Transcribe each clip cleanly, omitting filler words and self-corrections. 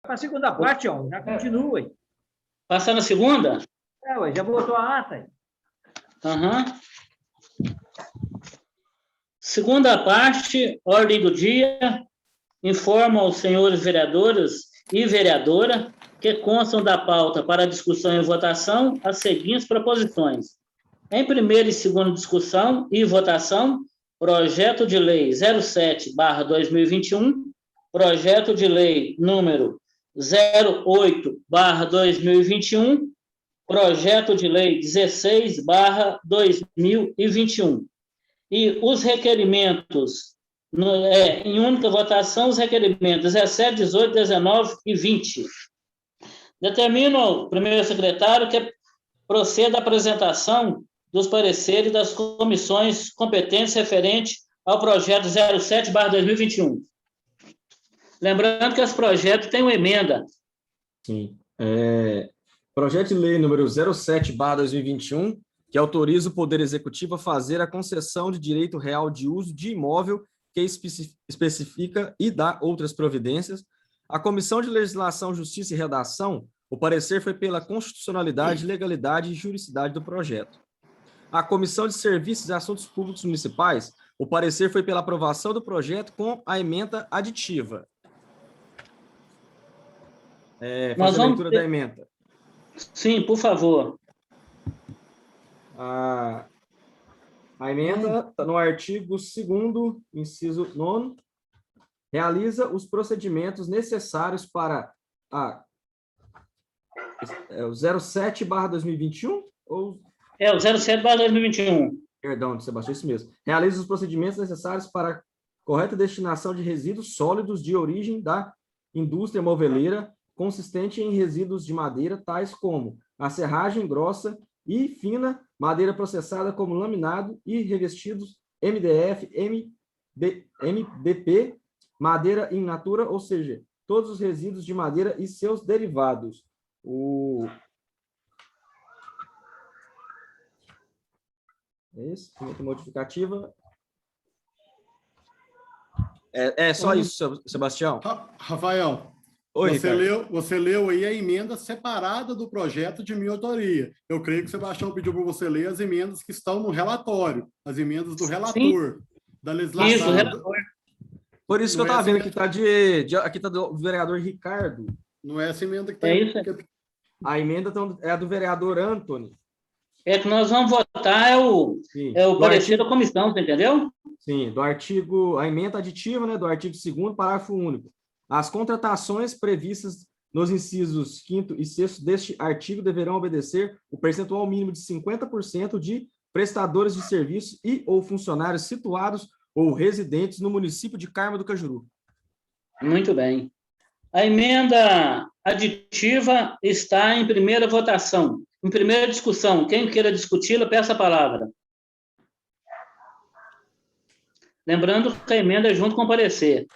Para a segunda parte, ó, já continua. Passar na segunda? Ué, já botou a ata aí. Aham. Segunda parte, ordem do dia, informa aos senhores vereadores e vereadora que constam da pauta para discussão e votação as seguintes proposições. Em primeira e segunda discussão e votação, projeto de lei 07/2021, projeto de lei número 08/2021, projeto de lei 16/2021. E os requerimentos, em única votação, os requerimentos 17, 18, 19 e 20. Determino, primeiro secretário, que proceda a apresentação dos pareceres das comissões competentes referente ao projeto 07/2021. Lembrando que esse projeto tem uma emenda. Sim. Projeto de lei número 07/2021, que autoriza o Poder Executivo a fazer a concessão de direito real de uso de imóvel que especifica e dá outras providências. A Comissão de Legislação, Justiça e Redação, o parecer foi pela constitucionalidade, legalidade e juridicidade do projeto. A Comissão de Serviços e Assuntos Públicos Municipais, o parecer foi pela aprovação do projeto com a emenda aditiva. Fazer a leitura da emenda. Sim, por favor. A emenda está no artigo 2º, inciso 9º, realiza os procedimentos necessários para o 07/2021 ou... o 07/2021. Perdão, Sebastião, isso mesmo. Realiza os procedimentos necessários para a correta destinação de resíduos sólidos de origem da indústria moveleira, consistente em resíduos de madeira, tais como a serragem grossa e fina, madeira processada como laminado e revestidos MDF, MDP, madeira in natura, ou seja, todos os resíduos de madeira e seus derivados. Esse, modificativa. É só isso, Sebastião. Rafael, Oi, você leu aí a emenda separada do projeto de minha autoria. Eu creio que o Sebastião pediu para você ler as emendas que estão no relatório, as emendas do relator, da legislação. Isso, relator. Por isso que eu estava vendo que aqui está do vereador Ricardo. Não é essa emenda que está. É isso? A emenda é a do vereador Antony. É que nós vamos votar o parecer da comissão, você entendeu? Sim, do artigo, a emenda aditiva, né, do artigo 2º, parágrafo único. As contratações previstas nos incisos 5º e 6º deste artigo deverão obedecer o percentual mínimo de 50% de prestadores de serviços e ou funcionários situados ou residentes no município de Carmo do Cajuru. Muito bem. A emenda aditiva está em primeira votação. Em primeira discussão, quem queira discuti-la, peça a palavra. Lembrando que a emenda é junto com o parecer.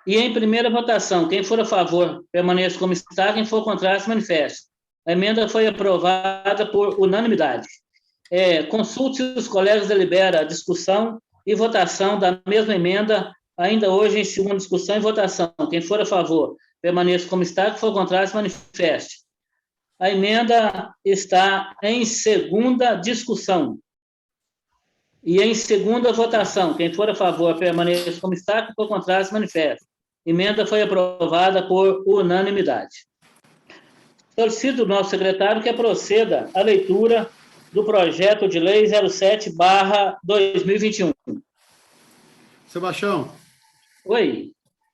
E em primeira votação, quem for a favor, permaneça como está, quem for contrário, se manifeste. A emenda foi aprovada por unanimidade. Consulte se os colegas delibera a discussão e votação da mesma emenda, ainda hoje em segunda discussão e votação. Quem for a favor, permaneça como está, quem for contrário, se manifeste. A emenda está em segunda discussão. E em segunda votação, quem for a favor, permaneça como está, quem for contrário, se manifeste. Emenda foi aprovada por unanimidade. Solicito do nosso secretário que proceda a leitura do projeto de lei 07/2021. Sebastião. Oi.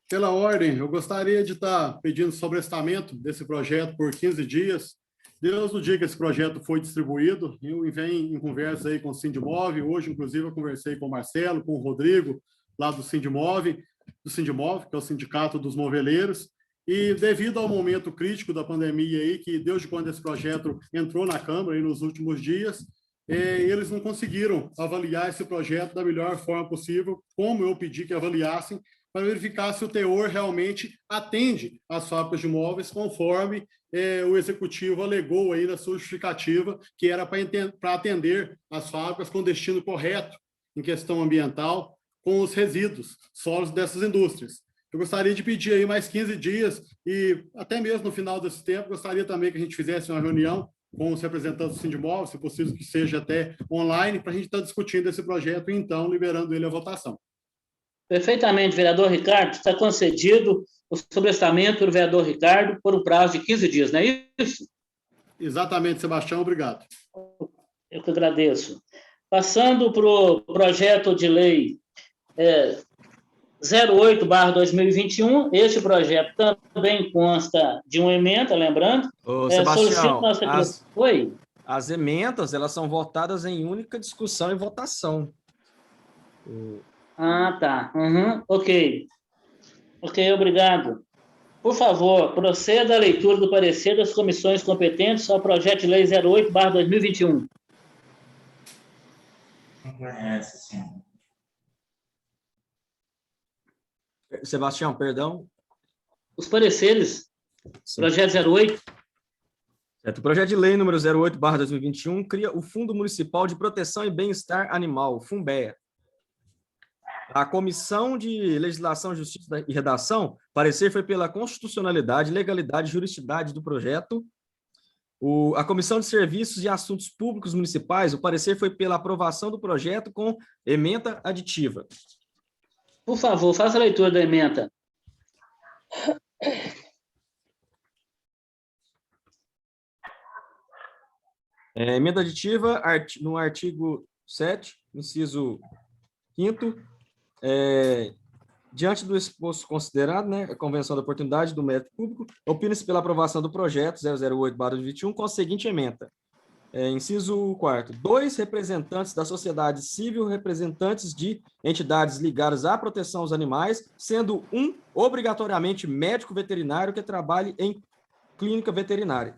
Pela ordem, eu gostaria de estar pedindo sobrestamento desse projeto por 15 dias. Desde o dia que esse projeto foi distribuído, eu venho em conversa aí com o Sindimov. Hoje, inclusive, eu conversei com o Marcelo, com o Rodrigo, lá do Sindimov, que é o Sindicato dos Moveleiros, e devido ao momento crítico da pandemia aí, que desde quando esse projeto entrou na Câmara aí nos últimos dias, eles não conseguiram avaliar esse projeto da melhor forma possível, como eu pedi que avaliassem, para verificar se o teor realmente atende às fábricas de móveis, conforme o Executivo alegou aí na sua justificativa, que era para atender as fábricas com destino correto em questão ambiental, com os resíduos sólidos dessas indústrias. eu gostaria de pedir aí mais 15 dias e até mesmo no final desse tempo, gostaria também que a gente fizesse uma reunião com os representantes do Sindimóvel, se possível que seja até online, para a gente estar discutindo esse projeto e então liberando ele à votação. Perfeitamente, vereador Ricardo, está concedido o sobrestamento do vereador Ricardo por um prazo de 15 dias, não é isso? Exatamente, Sebastião, obrigado. Eu que agradeço. Passando para o projeto de lei 08/2021, este projeto também consta de uma emenda, lembrando. Ô, Sebastião, Oi? As emendas, elas são votadas em única discussão e votação. Ah, tá. Ok. Ok, obrigado. Por favor, proceda à leitura do parecer das comissões competentes ao projeto de lei 08/2021. Sebastião, perdão. Os pareceres, Sim. projeto 08. Certo. O projeto de lei número 08/2021 cria o Fundo Municipal de Proteção e Bem-Estar Animal, FUNBEA. A Comissão de Legislação, Justiça e Redação, parecer foi pela constitucionalidade, legalidade e juridicidade do projeto. A Comissão de Serviços e Assuntos Públicos Municipais, o parecer foi pela aprovação do projeto com emenda aditiva. Por favor, faça a leitura da emenda. Emenda aditiva, no artigo 7, inciso 5º, diante do exposto considerado, né, a Convenção da Oportunidade do Mérito Público, opina-se pela aprovação do projeto 008/2021 com a seguinte emenda. Inciso 4º, 2 representantes da sociedade civil, representantes de entidades ligadas à proteção aos animais, sendo um obrigatoriamente médico veterinário que trabalhe em clínica veterinária.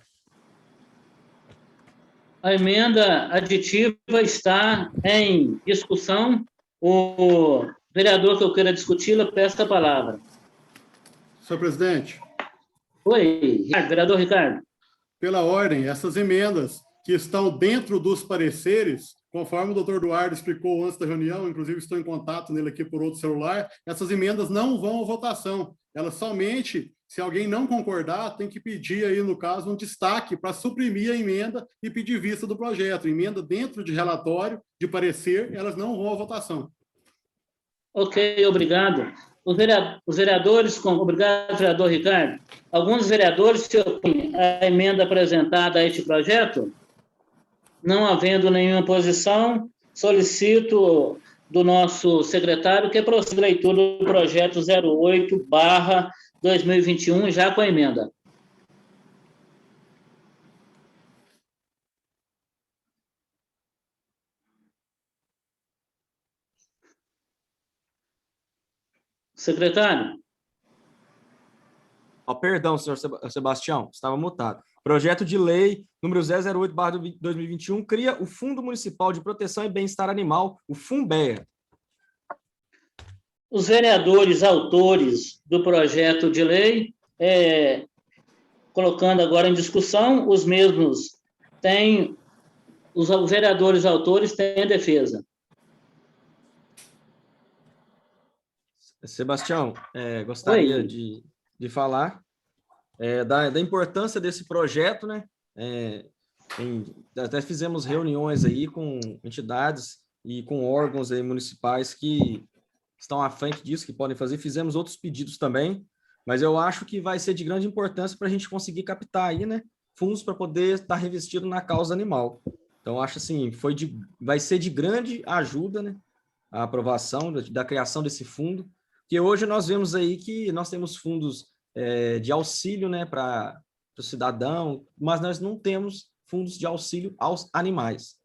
A emenda aditiva está em discussão. O vereador que eu queira discuti-la, peço a palavra. Senhor presidente. Oi, vereador Ricardo. Pela ordem, essas emendas que estão dentro dos pareceres, conforme o doutor Eduardo explicou antes da reunião, inclusive estou em contato nele aqui por outro celular, essas emendas não vão à votação. Elas somente, se alguém não concordar, tem que pedir aí, no caso, um destaque para suprimir a emenda e pedir vista do projeto. Emenda dentro de relatório, de parecer, elas não vão à votação. Ok, obrigado. Os vereadores, obrigado, vereador Ricardo. Alguns vereadores se opõem à emenda apresentada a este projeto? Não havendo nenhuma posição, solicito do nosso secretário que proceda a leitura do projeto 08/2021, já com a emenda. Secretário. Perdão, senhor Sebastião, estava mutado. Projeto de lei número 008/2021 cria o Fundo Municipal de Proteção e Bem-Estar Animal, o FUNBEA. Os vereadores autores do projeto de lei, colocando agora em discussão, os mesmos têm, os vereadores autores têm defesa. Sebastião, gostaria de falar da importância desse projeto, né? Até fizemos reuniões aí com entidades e com órgãos aí municipais que estão à frente disso, que podem fazer. Fizemos outros pedidos também, mas eu acho que vai ser de grande importância para a gente conseguir captar aí, né, fundos para poder estar revestido na causa animal. Então, acho assim, vai ser de grande ajuda, né, a aprovação da criação desse fundo, que hoje nós vemos aí que nós temos fundos de auxílio, né, para o cidadão, mas nós não temos fundos de auxílio aos animais.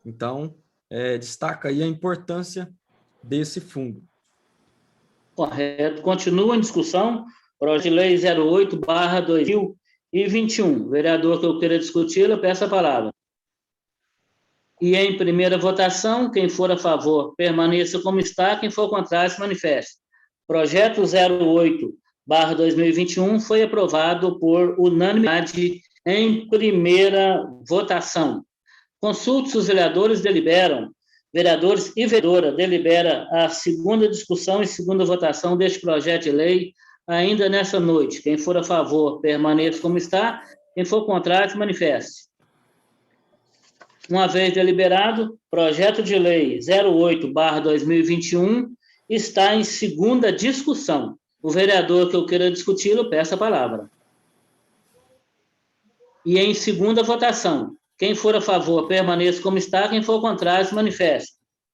Então, destaca aí a importância desse fundo. Correto. Continua em discussão, projeto de lei 08/2021. Vereador que eu queira discuti-la, peço a palavra. E em primeira votação, quem for a favor, permaneça como está, quem for contrário, se manifeste. Projeto 08/2021 foi aprovado por unanimidade em primeira votação. Consulte se os vereadores deliberam Vereadores e vereadora, delibera a segunda discussão e segunda votação deste projeto de lei ainda nessa noite. Quem for a favor, permaneça como está. Quem for contrário, manifeste. Uma vez deliberado, projeto de lei 08/2021 está em segunda discussão. O vereador que eu queira discuti-lo, peça a palavra. E em segunda votação, quem for a favor, permaneça como está. Quem for contrário, se manifeste.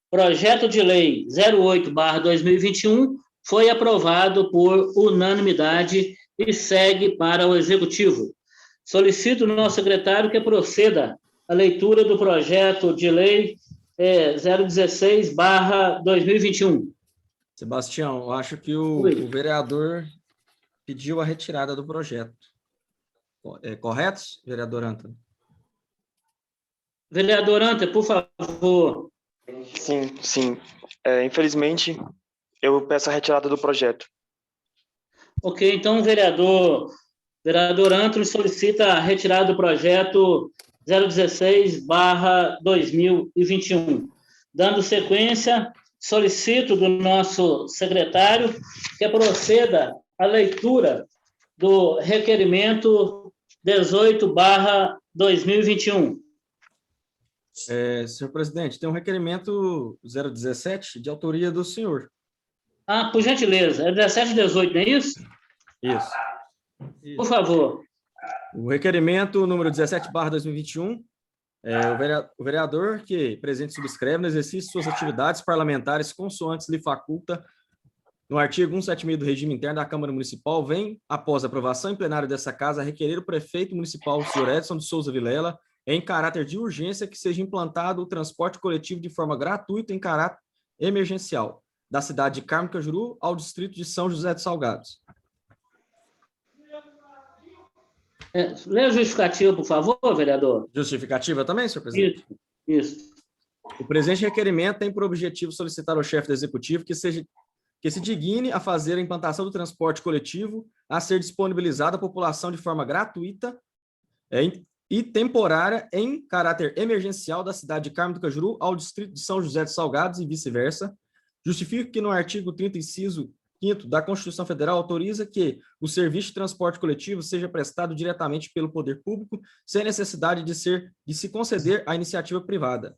Projeto de lei 08/2021 foi aprovado por unanimidade e segue para o Executivo. Solicito ao nosso secretário que proceda a leitura do projeto de lei 016/2021. Sebastião, eu acho que o vereador pediu a retirada do projeto. Correto, vereador Antônio? Vereador Antônio, por favor. Sim. Infelizmente, eu peço a retirada do projeto. Ok, então o vereador Antônio solicita a retirada do projeto 016/2021. Dando sequência, solicito do nosso secretário que proceda à leitura do requerimento 18/2021. Senhor presidente, tem um requerimento 017 de autoria do senhor. Por gentileza, é 17 e 18, não é isso? Isso. Por favor. O requerimento número 17/2021, o vereador que presente subscreve no exercício de suas atividades parlamentares consoantes lhe faculta no artigo 176 do regime interno da Câmara Municipal, vem, após a aprovação em plenário dessa casa, requerer o prefeito municipal, o senhor Edson de Souza Vilela, em caráter de urgência, que seja implantado o transporte coletivo de forma gratuita em caráter emergencial, da cidade de Carmo Cajuru ao distrito de São José dos Salgados. Lê a justificativa, por favor, vereador. Justificativa também, senhor presidente? Isso. O presente requerimento tem por objetivo solicitar ao chefe do executivo que se digne a fazer a implantação do transporte coletivo a ser disponibilizado à população de forma gratuita e temporária em caráter emergencial da cidade de Carmo do Cajuru ao distrito de São José dos Salgados e vice-versa. Justifico que no artigo 30, inciso 5º da Constituição Federal autoriza que o serviço de transporte coletivo seja prestado diretamente pelo poder público, sem necessidade de se conceder à iniciativa privada.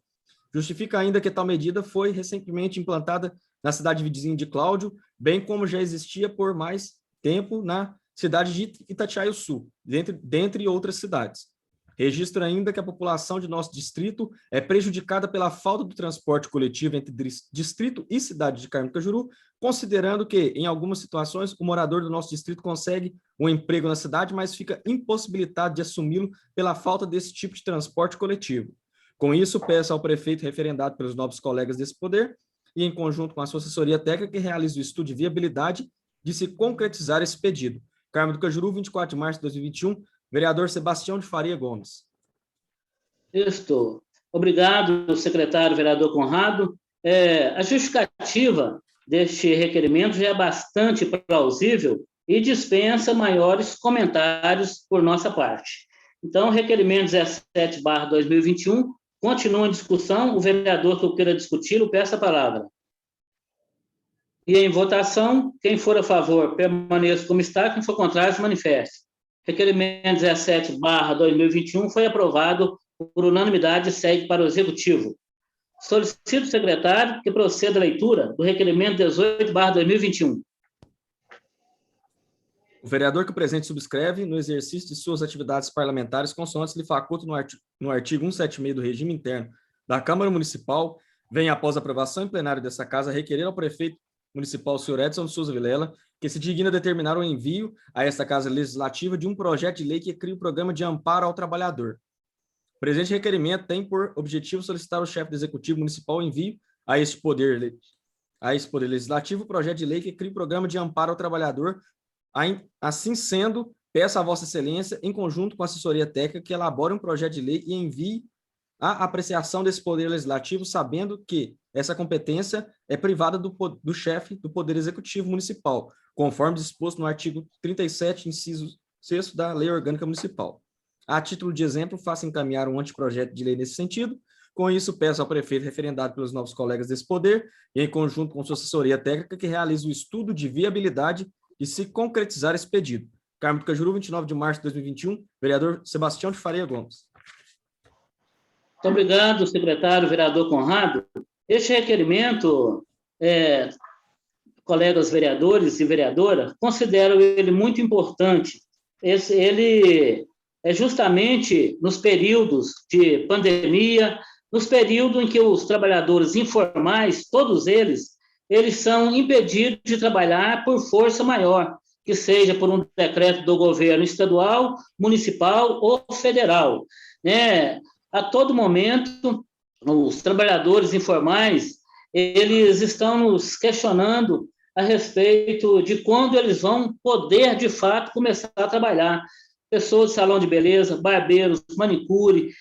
Justifica ainda que tal medida foi recentemente implantada na cidade vizinha de Cláudio, bem como já existia por mais tempo na cidade de Itatiaia-Sul, dentre outras cidades. Registro ainda que a população de nosso distrito é prejudicada pela falta do transporte coletivo entre distrito e cidade de Carmo do Cajuru, considerando que, em algumas situações, o morador do nosso distrito consegue um emprego na cidade, mas fica impossibilitado de assumi-lo pela falta desse tipo de transporte coletivo. Com isso, peço ao prefeito referendado pelos nobres colegas desse poder e, em conjunto com a sua assessoria técnica, que realize o estudo de viabilidade de se concretizar esse pedido. Carmo do Cajuru, 24 de março de 2021, vereador Sebastião de Faria Gomes. Obrigado, secretário vereador Conrado. A justificativa deste requerimento já é bastante plausível e dispensa maiores comentários por nossa parte. Então, requerimento 17/2021 continua em discussão. O vereador que eu queira discutir, eu peço a palavra. E em votação, quem for a favor, permaneça como está. Quem for contrário, se manifeste. Requerimento 17/2021 foi aprovado por unanimidade e segue para o Executivo. Solicito ao secretário que proceda à leitura do requerimento 18/2021. O vereador que o presente subscreve, no exercício de suas atividades parlamentares consoantes lhe faculta no artigo 176 do regime interno da Câmara Municipal, vem, após a aprovação em plenário dessa casa, requerer ao prefeito municipal, o senhor Edson de Souza Vilela, que se digna determinar o envio a esta Casa Legislativa de um projeto de lei que crie o programa de amparo ao trabalhador. O presente requerimento tem por objetivo solicitar ao chefe do Executivo Municipal o envio a este Poder Legislativo o projeto de lei que crie o programa de amparo ao trabalhador. Assim sendo, peço a Vossa Excelência, em conjunto com a assessoria técnica, que elabore um projeto de lei e envie a apreciação desse Poder Legislativo, sabendo que essa competência é privada do chefe do Poder Executivo Municipal, conforme disposto no artigo 37, inciso 6º da Lei Orgânica Municipal. A título de exemplo, faço encaminhar um anteprojeto de lei nesse sentido, Com isso, peço ao prefeito, referendado pelos novos colegas desse poder, e em conjunto com sua assessoria técnica, que realize o estudo de viabilidade de se concretizar esse pedido. Carmo do Cajuru, 29 de março de 2021, vereador Sebastião de Faria Gomes. Muito obrigado, secretário, vereador Conrado. Este requerimento, colegas vereadores e vereadora, considero ele muito importante. Ele é justamente nos períodos de pandemia, nos períodos em que os trabalhadores informais, todos eles são impedidos de trabalhar por força maior, que seja por um decreto do governo estadual, municipal ou federal, né? A todo momento, os trabalhadores informais, eles estão nos questionando a respeito de quando eles vão poder, de fato, começar a trabalhar. Pessoas de salão de beleza, barbeiros, manicure,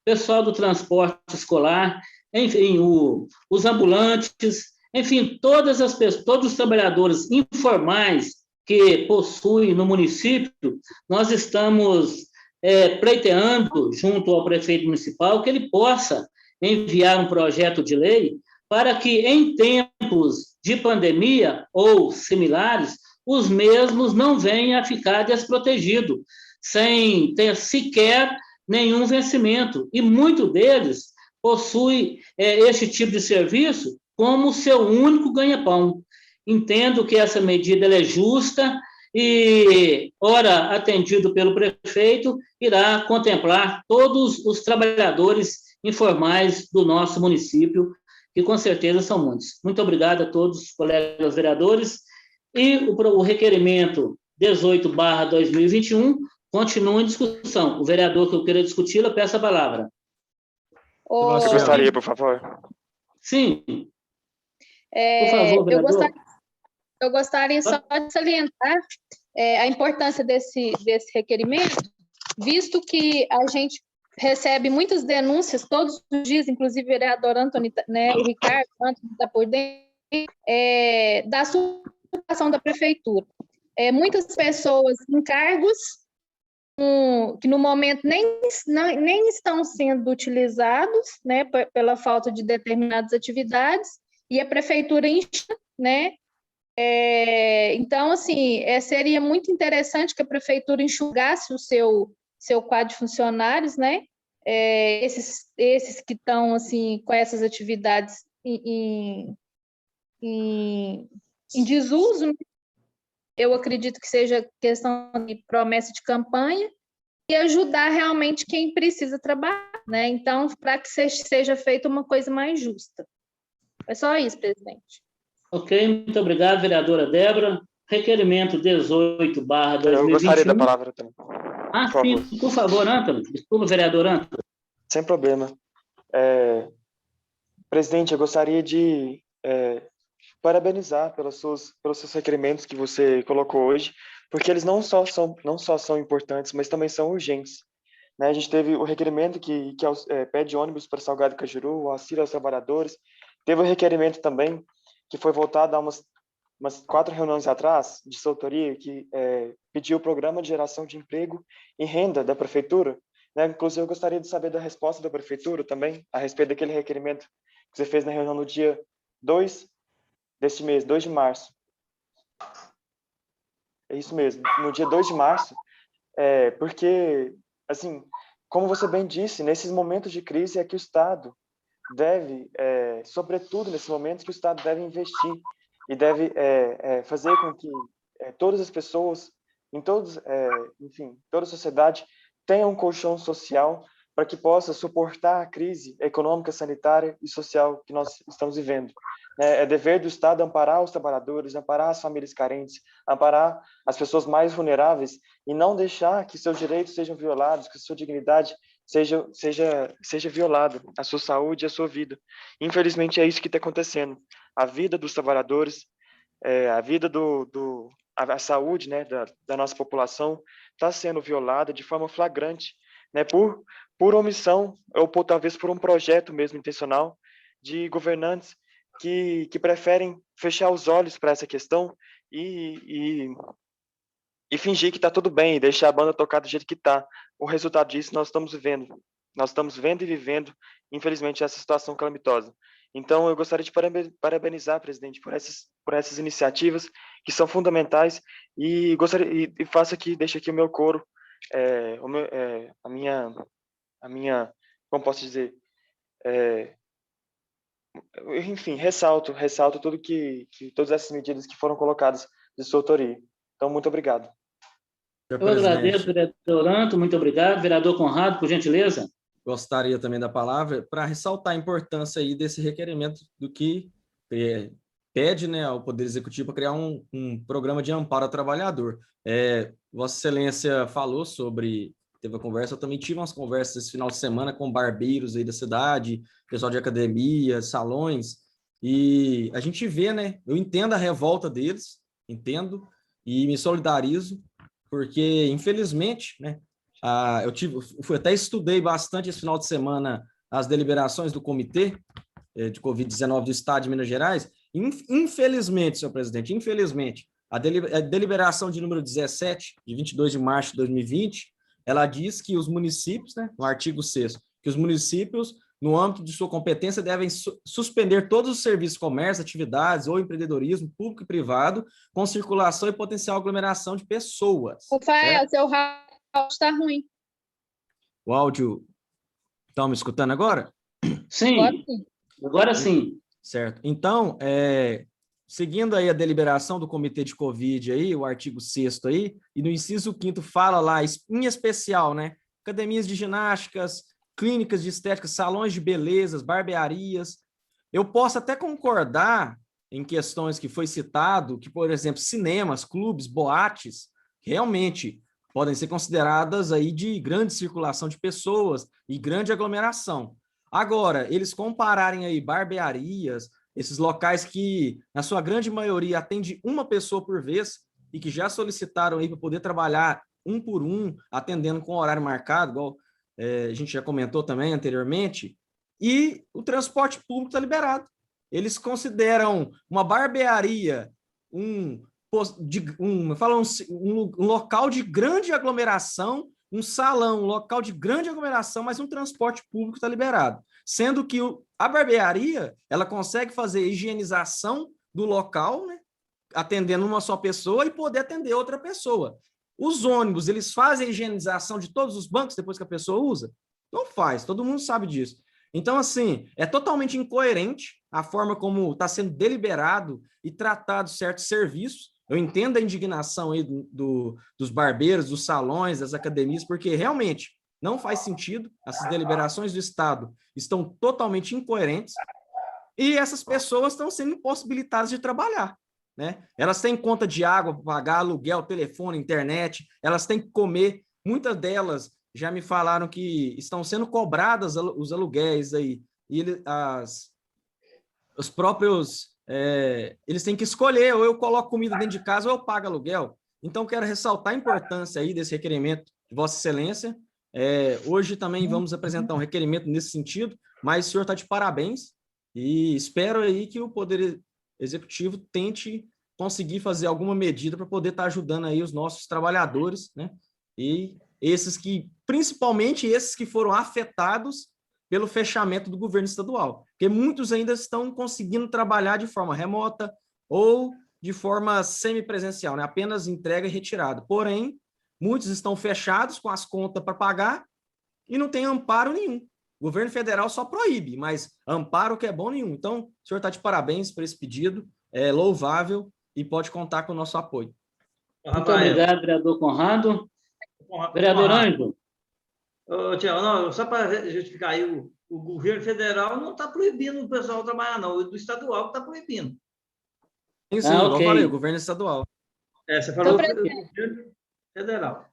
pessoal do transporte escolar, enfim, os ambulantes, enfim, todos os trabalhadores informais que possuem no município, nós estamos pleiteando, junto ao prefeito municipal, que ele possa enviar um projeto de lei para que, em tempos de pandemia ou similares, os mesmos não venham a ficar desprotegidos, sem ter sequer nenhum vencimento. E muitos deles possuem este tipo de serviço como seu único ganha-pão. Entendo que essa medida é justa e, ora atendido pelo prefeito, irá contemplar todos os trabalhadores informais do nosso município, que com certeza são muitos. Muito obrigado a todos os colegas vereadores. E o requerimento 18/2021 continua em discussão. O vereador que eu queira discuti-lo, eu peço a palavra. Eu gostaria, por favor. Sim. Por favor, vereador. Eu gostaria só de salientar a importância desse requerimento, visto que a gente recebe muitas denúncias todos os dias, inclusive o vereador Antônio, né, o Ricardo Antônio está por dentro, da superlotação da prefeitura. Muitas pessoas em cargos que no momento nem estão sendo utilizados, né, pela falta de determinadas atividades, e a prefeitura incha, né? Então, assim, seria muito interessante que a prefeitura enxugasse o seu quadro de funcionários, né? Esses que estão, assim, com essas atividades em desuso, né? Eu acredito que seja questão de promessa de campanha e ajudar realmente quem precisa trabalhar, né? Então, para que seja feita uma coisa mais justa. É só isso, presidente. Ok, muito obrigado, vereadora Débora. Requerimento 18/2021. Eu gostaria da palavra também. Sim, por favor, Antônio. Desculpa, vereador Antônio. Sem problema. Presidente, eu gostaria de parabenizar pelos seus requerimentos que você colocou hoje, porque eles não só são importantes, mas também são urgentes. Né? A gente teve o requerimento que pede ônibus para Salgado Cajuru, o auxílio aos trabalhadores. Teve o requerimento também que foi votado há umas 4 reuniões atrás, de sua autoria, que pediu o programa de geração de emprego e renda da prefeitura. Né? Inclusive, eu gostaria de saber da resposta da prefeitura também, a respeito daquele requerimento que você fez na reunião no dia 2 deste mês, 2 de março. É isso mesmo, no dia 2 de março, porque, assim, como você bem disse, nesses momentos de crise é que o Estado deve, sobretudo nesses momentos, que o Estado deve investir e deve fazer com que todas as pessoas, enfim, toda a sociedade tenha um colchão social para que possa suportar a crise econômica, sanitária e social que nós estamos vivendo. É dever do Estado amparar os trabalhadores, amparar as famílias carentes, amparar as pessoas mais vulneráveis e não deixar que seus direitos sejam violados, que sua dignidade seja violada, a sua saúde e a sua vida. Infelizmente, é isso que está acontecendo. A vida dos trabalhadores, a vida a saúde, né, da nossa população está sendo violada de forma flagrante, né, por omissão ou talvez por um projeto mesmo intencional de governantes que preferem fechar os olhos para essa questão e fingir que está tudo bem, e deixar a banda tocar do jeito que está. O resultado disso nós estamos vivendo. nós estamos vendo e vivendo, infelizmente, essa situação calamitosa. Então, eu gostaria de parabenizar, presidente, por essas iniciativas que são fundamentais e faço aqui, deixo aqui o meu coro, a minha, como posso dizer, enfim, ressalto tudo todas essas medidas que foram colocadas de sua autoria. Então, muito obrigado. Eu agradeço, vereador Anto, muito obrigado. Vereador Conrado, por gentileza. Gostaria também da palavra para ressaltar a importância aí desse requerimento do que pede, né, ao Poder Executivo para criar um programa de amparo ao trabalhador. Vossa Excelência falou sobre, teve a conversa, eu também tive umas conversas esse final de semana com barbeiros aí da cidade, pessoal de academia, salões, e a gente vê, né, eu entendo a revolta deles, entendo, e me solidarizo, porque, infelizmente, né, eu até estudei bastante esse final de semana as deliberações do Comitê de Covid-19 do Estado de Minas Gerais. Infelizmente, senhor presidente, a deliberação de número 17, de 22 de março de 2020, ela diz que os municípios, né, no artigo 6º, que os municípios, no âmbito de sua competência, devem suspender todos os serviços, comércio, atividades ou empreendedorismo público e privado com circulação e potencial aglomeração de pessoas. Rafael, seu áudio está ruim. O áudio... Estão me escutando agora? Sim, agora sim. Certo. Então, seguindo aí a deliberação do Comitê de Covid, aí, o artigo 6º aí, e no inciso 5º fala lá, em especial, né, academias de ginásticas, clínicas de estética, salões de belezas, barbearias. Eu posso até concordar em questões que foi citado, que, por exemplo, cinemas, clubes, boates, realmente podem ser consideradas aí de grande circulação de pessoas e grande aglomeração. Agora, eles compararem aí barbearias, esses locais que, na sua grande maioria, atende uma pessoa por vez e que já solicitaram aí para poder trabalhar um por um, atendendo com horário marcado, igual a gente já comentou também anteriormente, e o transporte público está liberado. Eles consideram uma barbearia um local de grande aglomeração, um salão, um local de grande aglomeração, mas um transporte público está liberado. Sendo que a barbearia, ela consegue fazer a higienização do local, né, atendendo uma só pessoa e poder atender outra pessoa. Os ônibus, eles fazem a higienização de todos os bancos depois que a pessoa usa? Não faz, todo mundo sabe disso. Então, assim, é totalmente incoerente a forma como está sendo deliberado e tratado certos serviços. Eu entendo a indignação aí dos barbeiros, dos salões, das academias, porque realmente não faz sentido, essas deliberações do Estado estão totalmente incoerentes e essas pessoas estão sendo impossibilitadas de trabalhar, né? Elas têm conta de água para pagar, aluguel, telefone, internet, elas têm que comer. Muitas delas já me falaram que estão sendo cobradas os aluguéis aí, e os próprios... eles têm que escolher, ou eu coloco comida dentro de casa ou eu pago aluguel. Então, quero ressaltar a importância aí desse requerimento de Vossa Excelência. Hoje também vamos apresentar um requerimento nesse sentido, mas o senhor está de parabéns e espero aí que o Poder Executivo tente conseguir fazer alguma medida para poder estar ajudando aí os nossos trabalhadores, né? E principalmente esses que foram afetados pelo fechamento do governo estadual, porque muitos ainda estão conseguindo trabalhar de forma remota ou de forma semipresencial, né? Apenas entrega e retirada. Porém, muitos estão fechados com as contas para pagar e não tem amparo nenhum. O governo federal só proíbe, mas amparo que é bom nenhum. Então, o senhor está de parabéns por esse pedido, é louvável e pode contar com o nosso apoio. Muito obrigado, vereador Conrado. Vereador Ângelo. Tiago, só para justificar aí, o governo federal não está proibindo o pessoal trabalhar, não. O do estadual está proibindo. Sim, eu falei, o governo estadual. Você falou o governo federal.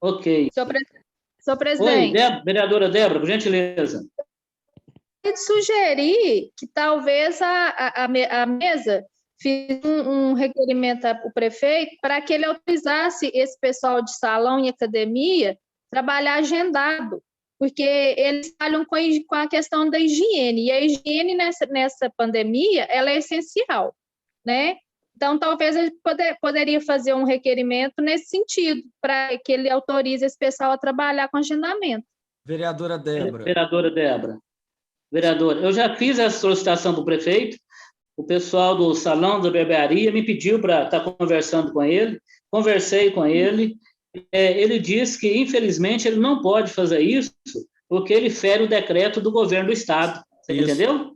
Ok. Senhor presidente. Oi, vereadora Débora, por gentileza. Eu sugerir que talvez a mesa fiz um requerimento ao prefeito para que ele autorizasse esse pessoal de salão e academia trabalhar agendado, porque eles falham com a questão da higiene, e a higiene nessa pandemia, ela é essencial, né? Então, talvez ele poderia fazer um requerimento nesse sentido, para que ele autorize esse pessoal a trabalhar com agendamento. Vereadora Débora. Vereadora Débora. Vereadora, eu já fiz essa solicitação para o prefeito, o pessoal do Salão da Barbearia me pediu para estar conversando com ele, conversei com ele, ele disse que, infelizmente, ele não pode fazer isso, porque ele fere o decreto do governo do Estado, você Isso. entendeu?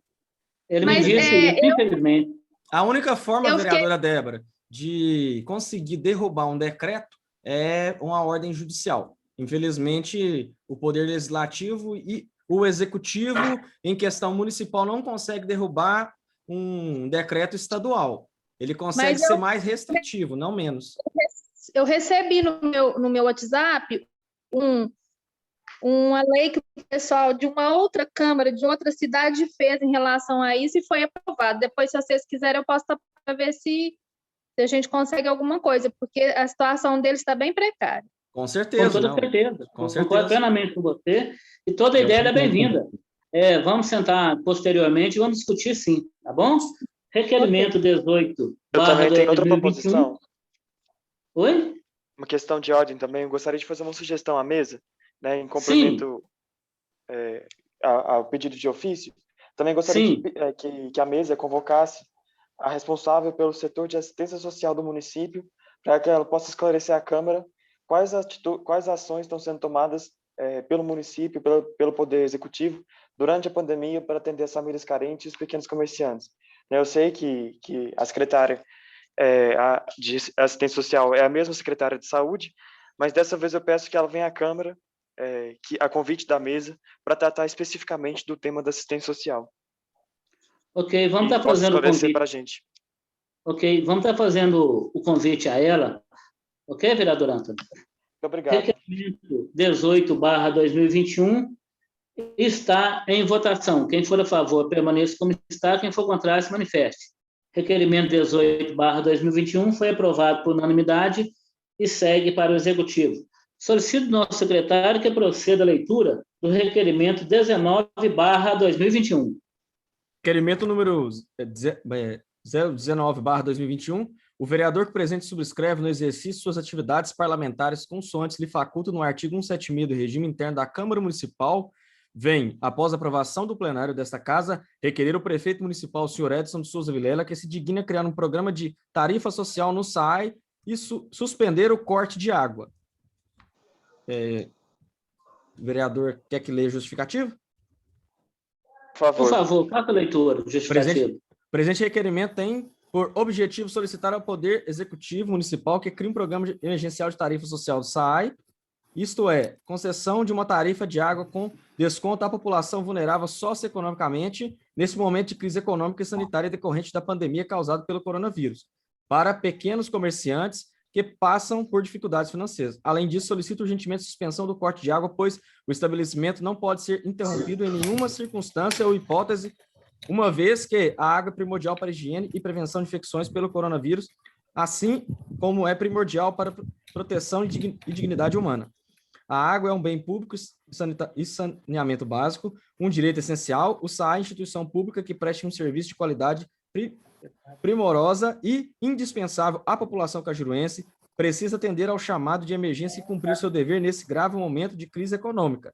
Ele Mas, me disse isso, infelizmente. A única forma, Eu vereadora Débora, de conseguir derrubar um decreto é uma ordem judicial. Infelizmente, o Poder Legislativo e o Executivo, em questão municipal, não consegue derrubar um decreto estadual. Ele consegue ser mais restritivo, não menos. Eu recebi no meu WhatsApp uma lei que o pessoal de uma outra Câmara, de outra cidade, fez em relação a isso e foi aprovado. Depois, se vocês quiserem, eu posso estar para ver se a gente consegue alguma coisa, porque a situação deles está bem precária. Com certeza. Com toda certeza. Concordo plenamente com você. E toda ideia é bem-vinda. Vamos sentar posteriormente e vamos discutir sim, tá bom? Requerimento 18. Eu também tenho outra proposição. Oi? Uma questão de ordem também. Eu gostaria de fazer uma sugestão à mesa, né, em complemento ao pedido de ofício. Também gostaria que a mesa convocasse a responsável pelo setor de assistência social do município, para que ela possa esclarecer à Câmara quais ações estão sendo tomadas pelo município, pelo Poder Executivo, durante a pandemia, para atender as famílias carentes e os pequenos comerciantes. Eu sei que a secretária de assistência social é a mesma secretária de saúde, mas dessa vez eu peço que ela venha à Câmara, a convite da mesa, para tratar especificamente do tema da assistência social. Ok, vamos estar fazendo o convite para a gente. Ok, vamos estar fazendo o convite a ela. Ok, vereador Antônio? Muito obrigado. Requerimento 18/2021 está em votação. Quem for a favor, permaneça como está. Quem for contrário, se manifeste. Requerimento 18/2021 foi aprovado por unanimidade e segue para o Executivo. Solicito do nosso secretário que proceda à leitura do requerimento 19/2021. Requerimento número 019/2021. O vereador que presente subscreve no exercício suas atividades parlamentares consoantes lhe faculta no artigo 176 do regime interno da Câmara Municipal, vem, após a aprovação do plenário desta casa, requerer o prefeito municipal, o senhor Edson de Souza Vilela, que se digne a criar um programa de tarifa social no SAAI e suspender o corte de água. O vereador quer que leia a justificativa? Por favor, faça a leitura justificativa. Presente requerimento tem por objetivo solicitar ao Poder Executivo Municipal que crie um programa emergencial de tarifa social do SAAI, isto é, concessão de uma tarifa de água com desconto à população vulnerável socioeconomicamente nesse momento de crise econômica e sanitária decorrente da pandemia causada pelo coronavírus, para pequenos comerciantes que passam por dificuldades financeiras. Além disso, solicito urgentemente a suspensão do corte de água, pois o estabelecimento não pode ser interrompido em nenhuma circunstância ou hipótese, uma vez que a água é primordial para a higiene e prevenção de infecções pelo coronavírus, assim como é primordial para a proteção e dignidade humana. A água é um bem público e saneamento básico, um direito essencial. O SAAI é instituição pública que preste um serviço de qualidade primorosa e indispensável à população cajuruense, precisa atender ao chamado de emergência e cumprir seu dever nesse grave momento de crise econômica,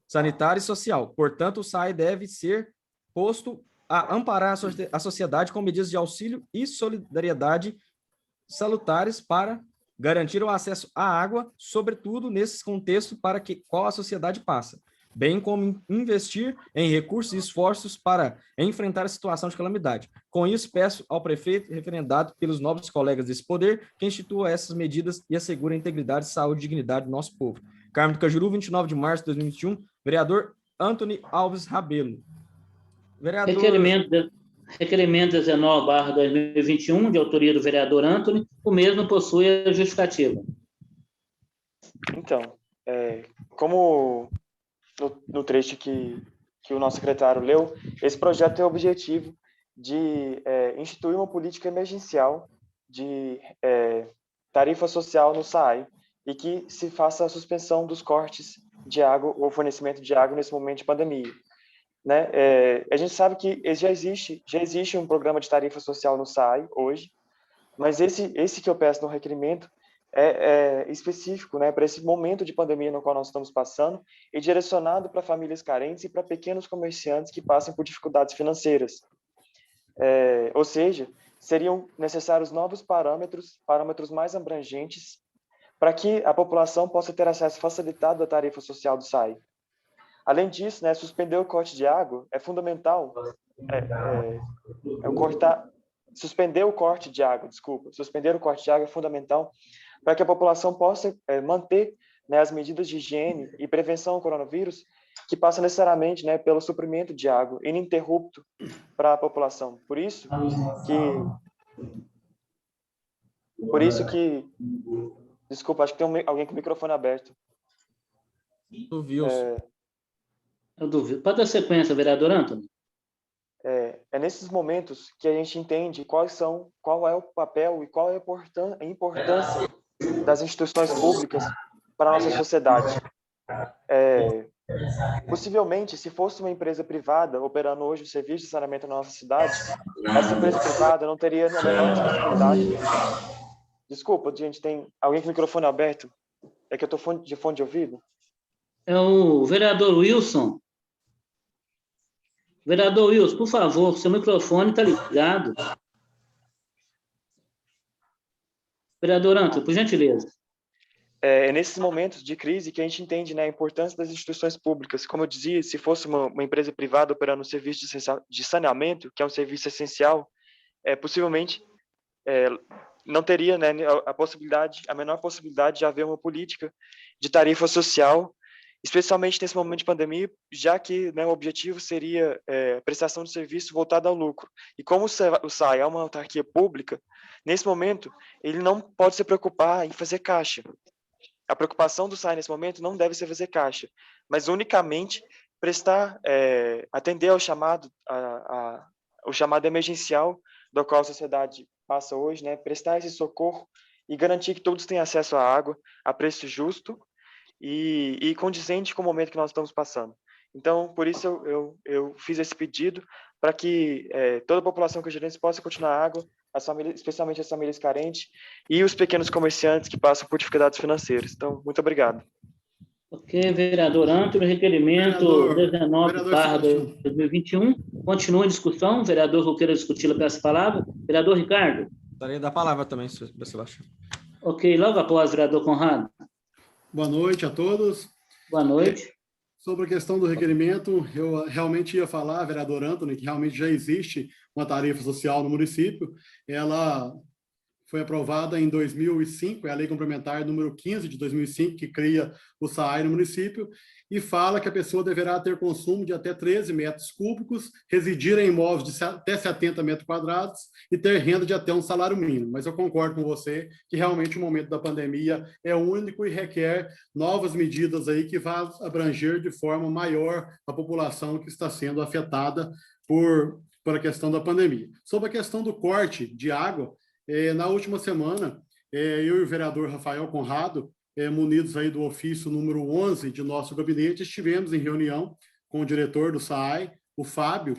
sanitária e social. Portanto, o SAAI deve ser posto a amparar a sociedade com medidas de auxílio e solidariedade salutares para garantir o acesso à água, sobretudo nesse contexto para qual a sociedade passa, bem como investir em recursos e esforços para enfrentar a situação de calamidade. Com isso, peço ao prefeito, referendado pelos nobres colegas desse poder, que institua essas medidas e assegure a integridade, saúde e dignidade do nosso povo. Carmo do Cajuru, 29 de março de 2021, vereador Antony Alves Rabelo. Vereador... Requerimento 19/2021, de autoria do vereador Antony, o mesmo possui a justificativa. Então, como no trecho que o nosso secretário leu, esse projeto tem o objetivo de instituir uma política emergencial de tarifa social no SAAI e que se faça a suspensão dos cortes de água ou fornecimento de água nesse momento de pandemia. Né? A gente sabe que já existe um programa de tarifa social no SAAI hoje, mas esse que eu peço no requerimento específico, né, para esse momento de pandemia no qual nós estamos passando e direcionado para famílias carentes e para pequenos comerciantes que passam por dificuldades financeiras. Ou seja, seriam necessários novos parâmetros mais abrangentes para que a população possa ter acesso facilitado à tarifa social do SAI. Além disso, né, suspender o corte de água é fundamental. Suspender o corte de água é fundamental para que a população possa manter, né, as medidas de higiene e prevenção ao coronavírus, que passa necessariamente, né, pelo suprimento de água ininterrupto para a população. Por isso que, desculpa, acho que tem alguém com o microfone aberto. Do Wilson. Eu duvido. Pode dar sequência, vereador Antônio. É nesses momentos que a gente entende qual é o papel e qual é a importância das instituições públicas para a nossa sociedade. Possivelmente, se fosse uma empresa privada operando hoje o serviço de saneamento na nossa cidade, essa empresa privada não teria a menor disponibilidade. Desculpa, gente, tem alguém com o microfone aberto? É que eu estou de fone de ouvido? É o vereador Wilson. Vereador Wilson, por favor, seu microfone está ligado. Vereador Antônio, por gentileza. É nesses momentos de crise que a gente entende, né, a importância das instituições públicas. Como eu dizia, se fosse uma empresa privada operando um serviço de saneamento, que é um serviço essencial, possivelmente não teria, né, a menor possibilidade de haver uma política de tarifa social, especialmente nesse momento de pandemia, já que, né, o objetivo seria prestação de serviço voltada ao lucro. E como o SAI é uma autarquia pública, nesse momento, ele não pode se preocupar em fazer caixa. A preocupação do SAI nesse momento não deve ser fazer caixa, mas unicamente atender ao chamado emergencial do qual a sociedade passa hoje, né, prestar esse socorro e garantir que todos tenham acesso à água a preço justo e condizente com o momento que nós estamos passando. Então, por isso eu fiz esse pedido para que toda a população cajunense possa continuar água, especialmente as famílias carentes e os pequenos comerciantes que passam por dificuldades financeiras. Então, muito obrigado. Ok, vereador Antônio, requerimento 19/2021. Continua a discussão. Vereador que queira discuti-la, peço a palavra. Vereador Ricardo. Gostaria da palavra também, Sebastião. Ok, logo após, vereador Conrado. Boa noite a todos. Boa noite. Sobre a questão do requerimento, eu realmente ia falar, vereador Antônio, que realmente já existe uma tarifa social no município. Ela foi aprovada em 2005, é a Lei Complementar número 15 de 2005, que cria o SAAI no município, e fala que a pessoa deverá ter consumo de até 13 metros cúbicos, residir em imóveis de até 70 metros quadrados e ter renda de até um salário mínimo. Mas eu concordo com você que realmente o momento da pandemia é único e requer novas medidas aí que vão abranger de forma maior a população que está sendo afetada por a questão da pandemia. Sobre a questão do corte de água, na última semana, eu e o vereador Rafael Conrado, munidos aí do ofício número 11 de nosso gabinete, estivemos em reunião com o diretor do SAAI, o Fábio,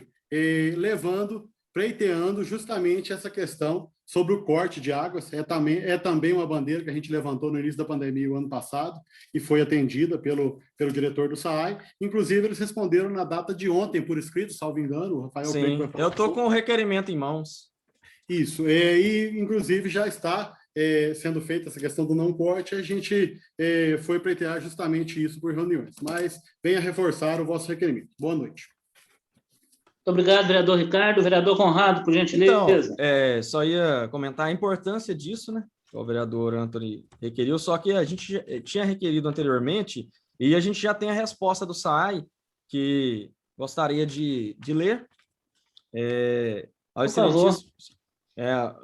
pleiteando justamente essa questão sobre o corte de águas. É também uma bandeira que a gente levantou no início da pandemia o ano passado e foi atendida pelo diretor do SAAI. Inclusive, eles responderam na data de ontem, por escrito, salvo engano. O Rafael Sim, eu estou com o requerimento em mãos. Isso, e inclusive já está sendo feita essa questão do não corte, a gente foi pleitear justamente isso por reuniões, mas venha reforçar o vosso requerimento. Boa noite. Muito obrigado, vereador Ricardo. Vereador Conrado, por gentileza. Então, só ia comentar a importância disso, né? O vereador Antônio requeriu, só que a gente tinha requerido anteriormente e a gente já tem a resposta do SAAI, que gostaria de ler. Ao excelentíssimo,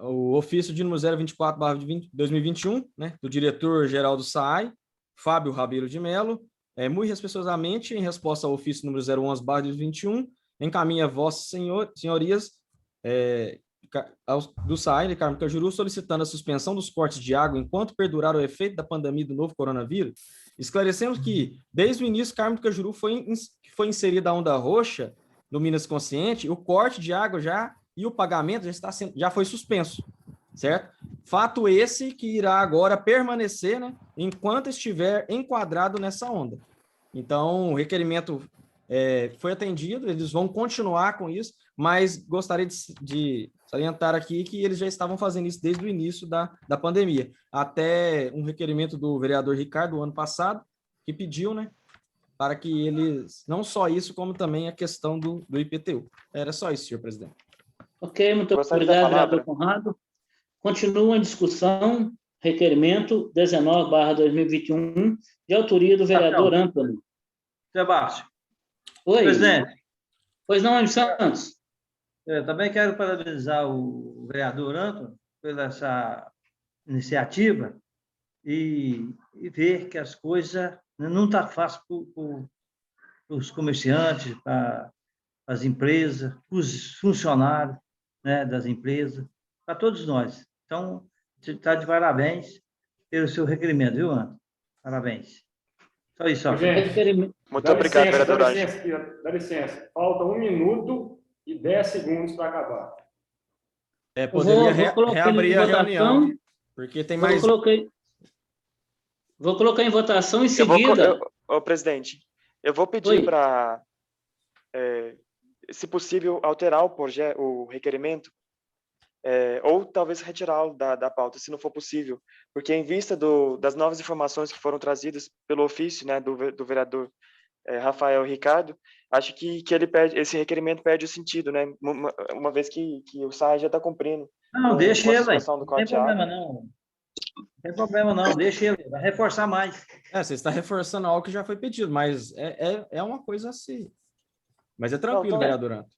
o ofício de número 024/2021, né, do diretor-geral do SAAI, Fábio Rabelo de Mello, muito respeitosamente, em resposta ao ofício número 011/2021, encaminha vossas senhorias do SAAI de Carmo Cajuru, solicitando a suspensão dos cortes de água enquanto perdurar o efeito da pandemia do novo coronavírus. Esclarecemos que, desde o início, Carmo Cajuru foi inserida a onda roxa no Minas Consciente, o corte de água e o pagamento já foi suspenso. certo? Fato esse que irá agora permanecer, né, enquanto estiver enquadrado nessa onda. Então, o requerimento foi atendido, eles vão continuar com isso, mas gostaria de salientar aqui que eles já estavam fazendo isso desde o início da pandemia. Até um requerimento do vereador Ricardo, ano passado, que pediu, né, para que eles, não só isso, como também a questão do IPTU. Era só isso, senhor presidente. Ok, muito obrigado, vereador Conrado. Continua a discussão, requerimento 19/2021, de autoria do vereador Antônio. Sebastião. Oi. Presidente. Pois não, Santos. Eu também quero parabenizar o vereador Antônio pela essa iniciativa e ver que as coisas não estão fáceis para os comerciantes, para as empresas, para os funcionários, né, das empresas, para todos nós. Então, você está de parabéns pelo seu requerimento, viu, Antônio? Parabéns. Só isso. Ó. Muito obrigado, vereador Ângelo. Dá licença. Falta 1 minuto e 10 segundos para acabar. Poderia reabrir a reunião, porque tem mais... Vou colocar em votação em seguida. Presidente, eu vou pedir para, se possível, alterar o requerimento, ou talvez retirá-lo da pauta, se não for possível, porque em vista das novas informações que foram trazidas pelo ofício, né, do vereador Rafael Ricardo, acho que esse requerimento perde o sentido, né, uma vez que o SAI já está cumprindo. Não, deixa ele, não tem problema não. Não tem problema não, deixa ele, vai reforçar mais. Você está reforçando algo que já foi pedido, mas é uma coisa assim. Mas é tranquilo, vereador Antônio.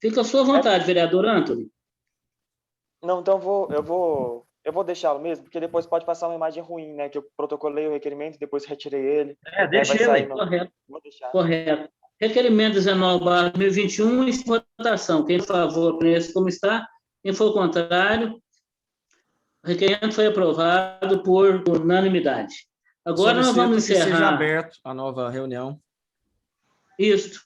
Fica à sua vontade, vereador Antônio. Não, então eu vou deixá-lo mesmo, porque depois pode passar uma imagem ruim, né? Que eu protocolei o requerimento, depois retirei ele. Deixa ele aí. Correto. Vou deixar. Correto. Requerimento 19/2021, em votação. Quem for a favor, permaneça como está. Quem for contrário, o requerimento foi aprovado por unanimidade. Agora nós vamos encerrar. Que seja aberto a nova reunião. Isso.